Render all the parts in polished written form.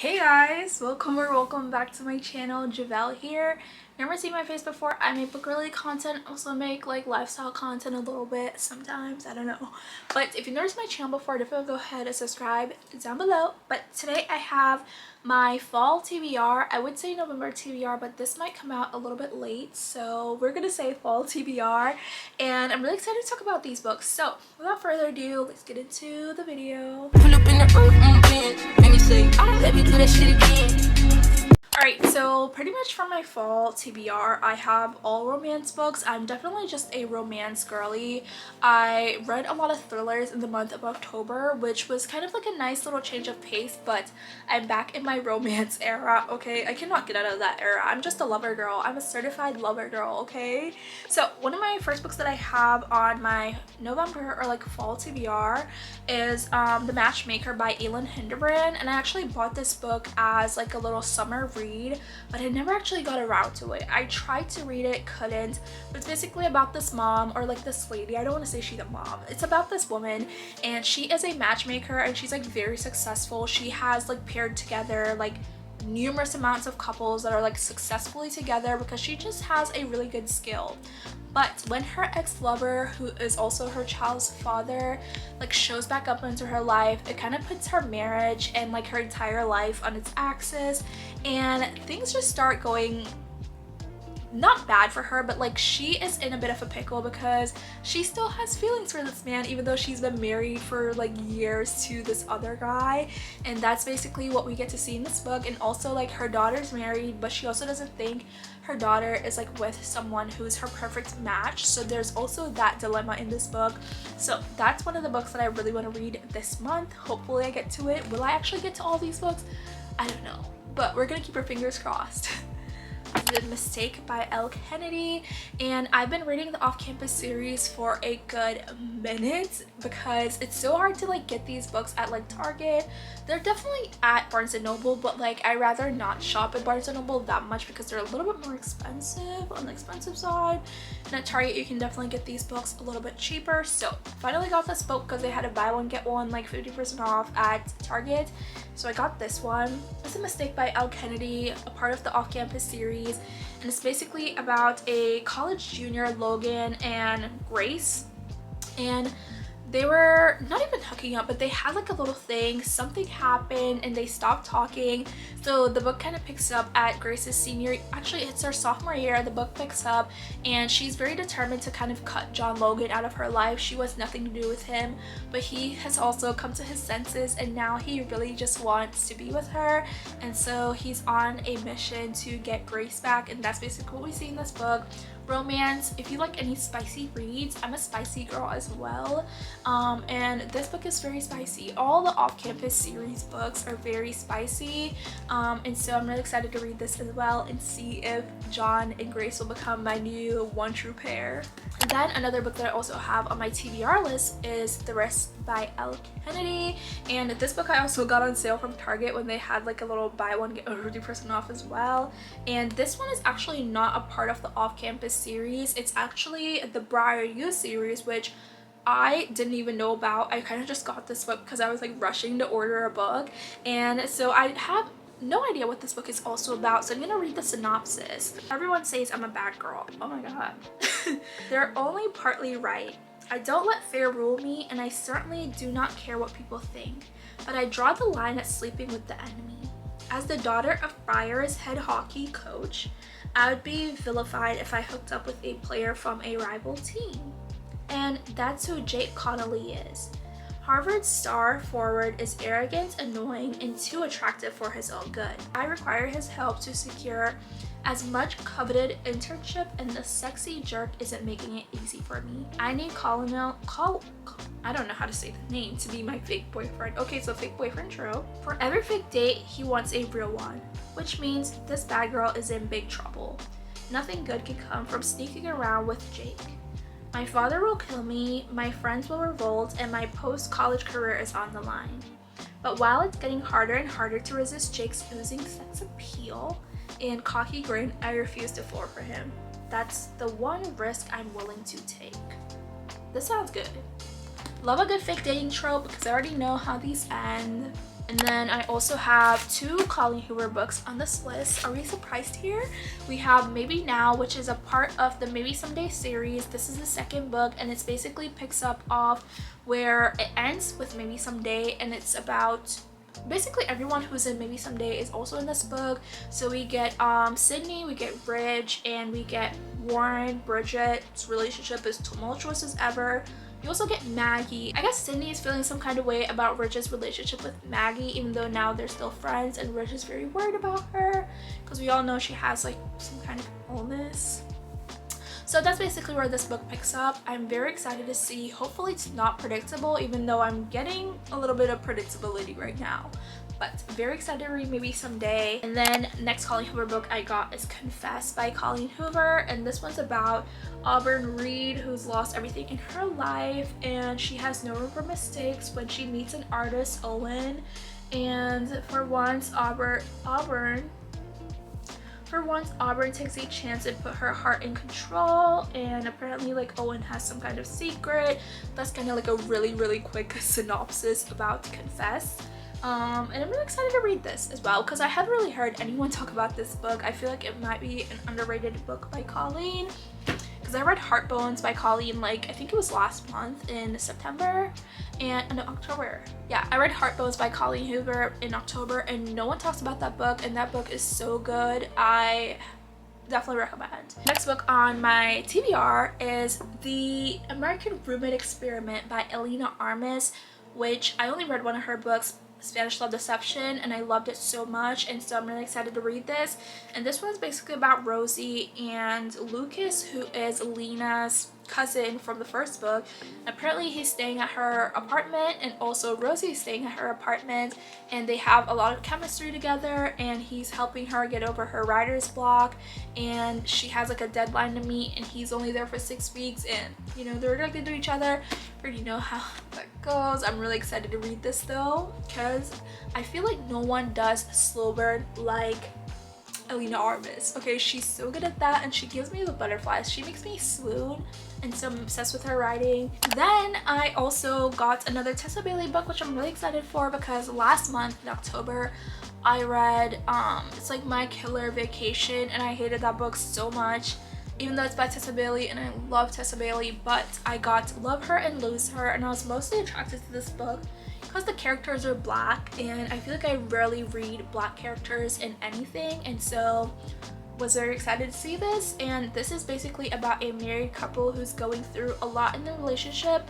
Hey guys, welcome back to my channel. Javell here. Never seen my face before. I make book related content, also make like lifestyle content a little bit sometimes, I don't know. But if you noticed my channel before, definitely go ahead and subscribe down below. But today I have my fall TBR. I would say November TBR, but this might come out a little bit late, so we're gonna say fall TBR. And I'm really excited to talk about these books. So without further ado, let's get into the video. Pull up in the and you say, let me do that shit again. Alright, so pretty much for my fall TBR, I have all romance books. I'm definitely just a romance girly. I read a lot of thrillers in the month of October, which was kind of like a nice little change of pace, but I'm back in my romance era, okay? I cannot get out of that era. I'm just a lover girl. I'm a certified lover girl, okay? So one of my first books that I have on my November or like fall TBR is The Matchmaker by Elin Hilderbrand, and I actually bought this book as like a little summer read, but I never actually got around to it. I tried to read it, couldn't. But it's basically about this mom, or like this lady. I don't want to say she's a mom. It's about this woman, and she is a matchmaker, and she's like very successful. She has like paired together like numerous amounts of couples that are like successfully together because she just has a really good skill. But when her ex-lover, who is also her child's father, like shows back up into her life, it kind of puts her marriage and like her entire life on its axis, and things just start going not bad for her, but like she is in a bit of a pickle because she still has feelings for this man even though she's been married for like years to this other guy. And that's basically what we get to see in this book. And also like her daughter's married, but she also doesn't think her daughter is like with someone who's her perfect match, so there's also that dilemma in this book. So that's one of the books that I really want to read this month. Hopefully I get to it. Will I actually get to all these books? I don't know, but we're gonna keep our fingers crossed. The Mistake by Elle Kennedy, and I've been reading the off-campus series for a good minute because it's so hard to like get these books at like Target. They're definitely at Barnes & Noble, but like I rather not shop at Barnes & Noble that much because they're a little bit more expensive, on the expensive side. And at Target you can definitely get these books a little bit cheaper. So finally got this book because they had a buy one get one like 50% off at Target, so I got this one. It's A Mistake by Elle Kennedy, a part of the off-campus series, and it's basically about a college junior, Logan, and Grace, and they were not even hooking up, but they had like a little thing. Something happened and they stopped talking. So the book kind of picks up at Grace's senior, actually it's her sophomore year. The book picks up and she's very determined to kind of cut John Logan out of her life. She wants nothing to do with him, but he has also come to his senses and now he really just wants to be with her. And so he's on a mission to get Grace back, and that's basically what we see in this book. Romance, if you like any spicy reads, I'm a spicy girl as well, and this book is very spicy. All the off-campus series books are very spicy, and so I'm really excited to read this as well and see if John and Grace will become my new one true pair. And then another book that I also have on my TBR list is The Risk by Elle Kennedy, and this book I also got on sale from Target when they had like a little buy one get 50% off as well. And this one is actually not a part of the off-campus series. It's actually the Briar U series, which I didn't even know about. I kind of just got this book because I was like rushing to order a book, and so I have no idea what this book is also about, so I'm gonna read the synopsis. Everyone says I'm a bad girl. Oh my god. They're only partly right. I don't let fear rule me, and I certainly do not care what people think, but I draw the line at sleeping with the enemy. As the daughter of Friar's head hockey coach, I would be vilified if I hooked up with a player from a rival team. And that's who Jake Connolly is. Harvard's star forward is arrogant, annoying, and too attractive for his own good. I require his help to secure as much coveted internship, and the sexy jerk isn't making it easy for me. I need I don't know how to say the name, to be my fake boyfriend. Okay, so fake boyfriend, true. For every fake date, he wants a real one, which means this bad girl is in big trouble. Nothing good can come from sneaking around with Jake. My father will kill me, my friends will revolt, and my post-college career is on the line. But while it's getting harder and harder to resist Jake's oozing sex appeal and cocky grin, I refuse to fall for him. That's the one risk I'm willing to take. This sounds good. Love a good fake dating trope because I already know how these end. And then I also have 2 Colleen Hoover books on this list. Are we surprised here? We have Maybe Now, which is a part of the Maybe Someday series. This is the second book, and it's basically picks up off where it ends with Maybe Someday, and it's about basically everyone who's in Maybe Someday is also in this book. So we get Sydney, we get Bridge, and we get Warren. Bridget's relationship is tumultuous as ever. You also get Maggie. I guess Sydney is feeling some kind of way about Ridge's relationship with Maggie, even though now they're still friends, and Ridge is very worried about her because we all know she has like some kind of illness. So that's basically where this book picks up. I'm very excited to see. Hopefully it's not predictable, even though I'm getting a little bit of predictability right now. But very excited to read Maybe Someday. And then next Colleen Hoover book I got is Confess by Colleen Hoover, and this one's about Auburn Reed, who's lost everything in her life, and she has no room for mistakes when she meets an artist, Owen. And for once Auburn takes a chance and put her heart in control, and apparently like Owen has some kind of secret. That's kind of like a really quick synopsis about Confess. And I'm really excited to read this as well because I haven't really heard anyone talk about this book. I feel like it might be an underrated book by Colleen, because I read Heartbones by Colleen like I think it was last month in September and no, October. Yeah, I read Heartbones by Colleen Hoover in October, and no one talks about that book, and that book is so good. I definitely recommend. Next book on my TBR is The American Roommate Experiment by Elena Armas, which I only read one of her books, Spanish Love Deception, and I loved it so much, and so I'm really excited to read this. And this one's basically about Rosie and Lucas, who is Lena's cousin from the first book. Apparently he's staying at her apartment, and also Rosie's staying at her apartment, and they have a lot of chemistry together, and he's helping her get over her writer's block, and she has like a deadline to meet, and he's only there for 6 weeks, and you know, they're attracted to each other. I already know how that goes. I'm really excited to read this though, because I feel like no one does slow burn like Elena Armas. Okay, she's so good at that, and she gives me the butterflies. She makes me swoon, and so I'm obsessed with her writing. Then I also got another Tessa Bailey book, which I'm really excited for, because last month in October I read it's like My Killer Vacation, and I hated that book so much, even though it's by Tessa Bailey and I love Tessa Bailey. But I got Love Her and Lose Her, and I was mostly attracted to this book because the characters are black, and I feel like I rarely read black characters in anything, and so was very excited to see this. And this is basically about a married couple who's going through a lot in their relationship,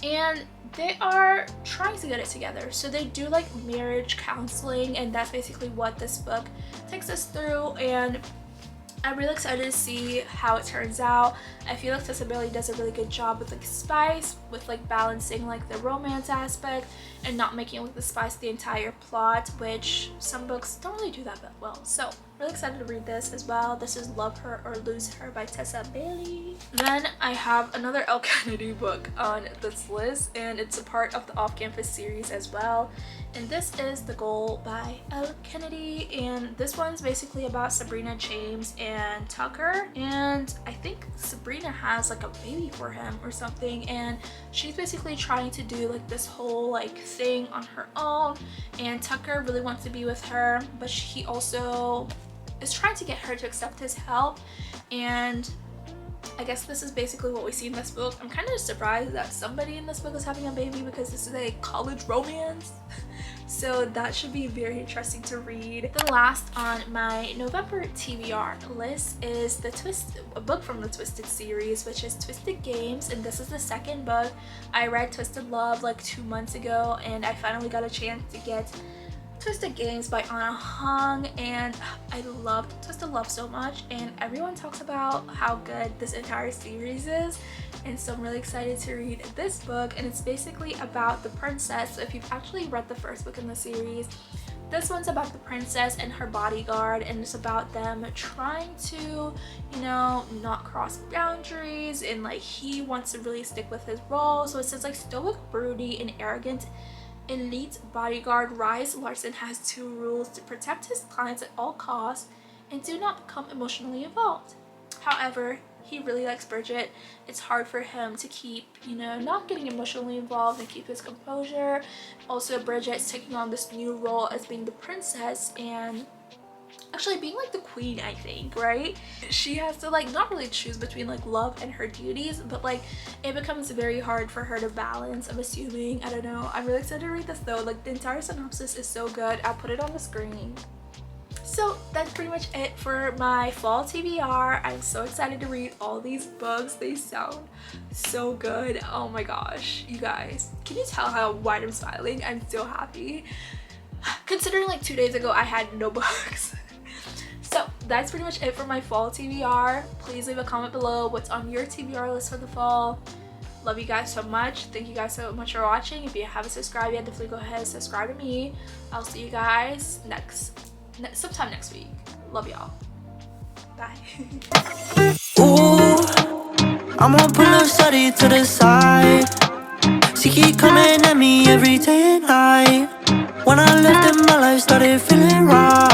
and they are trying to get it together. So they do like marriage counseling, and that's basically what this book takes us through, and I'm really excited to see how it turns out. I feel like Tessa Bailey does a really good job with like spice, with like balancing like the romance aspect and not making like the spice the entire plot, which some books don't really do that well. So really excited to read this as well. This is Love Her or Lose Her by Tessa Bailey. Then I have another Elle Kennedy book on this list, and it's a part of the Off-Campus series as well. And this is The Goal by Elle Kennedy, and this one's basically about Sabrina, James, and Tucker. And I think Sabrina has like a baby for him or something, and she's basically trying to do like this whole like thing on her own, and Tucker really wants to be with her, but he also is trying to get her to accept his help. And I guess this is basically what we see in this book. I'm kind of surprised that somebody in this book is having a baby, because this is a college romance. So that should be very interesting to read. The last on my November TBR list is a book from the Twisted series, which is Twisted Games, and this is the second book. I read Twisted Love like 2 months ago, and I finally got a chance to get Twisted Games by Anna Hong, and I loved Twisted Love so much, and everyone talks about how good this entire series is, and so I'm really excited to read this book. And it's basically about the princess. So if you've actually read the first book in the series, this one's about the princess and her bodyguard, and it's about them trying to, you know, not cross boundaries, and like he wants to really stick with his role. So it says like stoic, broody, and arrogant elite bodyguard Rise Larson has 2 rules: to protect his clients at all costs and do not become emotionally involved. However, he really likes Bridget. It's hard for him to keep, you know, not getting emotionally involved and keep his composure. Also, Bridget's taking on this new role as being the princess and actually being like the queen, I think, right? She has to like not really choose between like love and her duties, but like it becomes very hard for her to balance, I'm assuming. I don't know. I'm really excited to read this though. Like the entire synopsis is so good. I'll put it on the screen. So that's pretty much it for my fall TBR. I'm so excited to read all these books. They sound so good. Oh my gosh, you guys, can you tell how wide I'm smiling? I'm so happy considering like 2 days ago I had no books. So that's pretty much it for my fall TBR. Please leave a comment below what's on your TBR list for the fall. Love you guys so much. Thank you guys so much for watching. If you haven't subscribed yet, definitely go ahead and subscribe to me. I'll see you guys sometime next week. Love y'all. Bye. Ooh, I'm gonna pull up study to the side. She keep coming at me every day and night. When I left in my life started feeling right.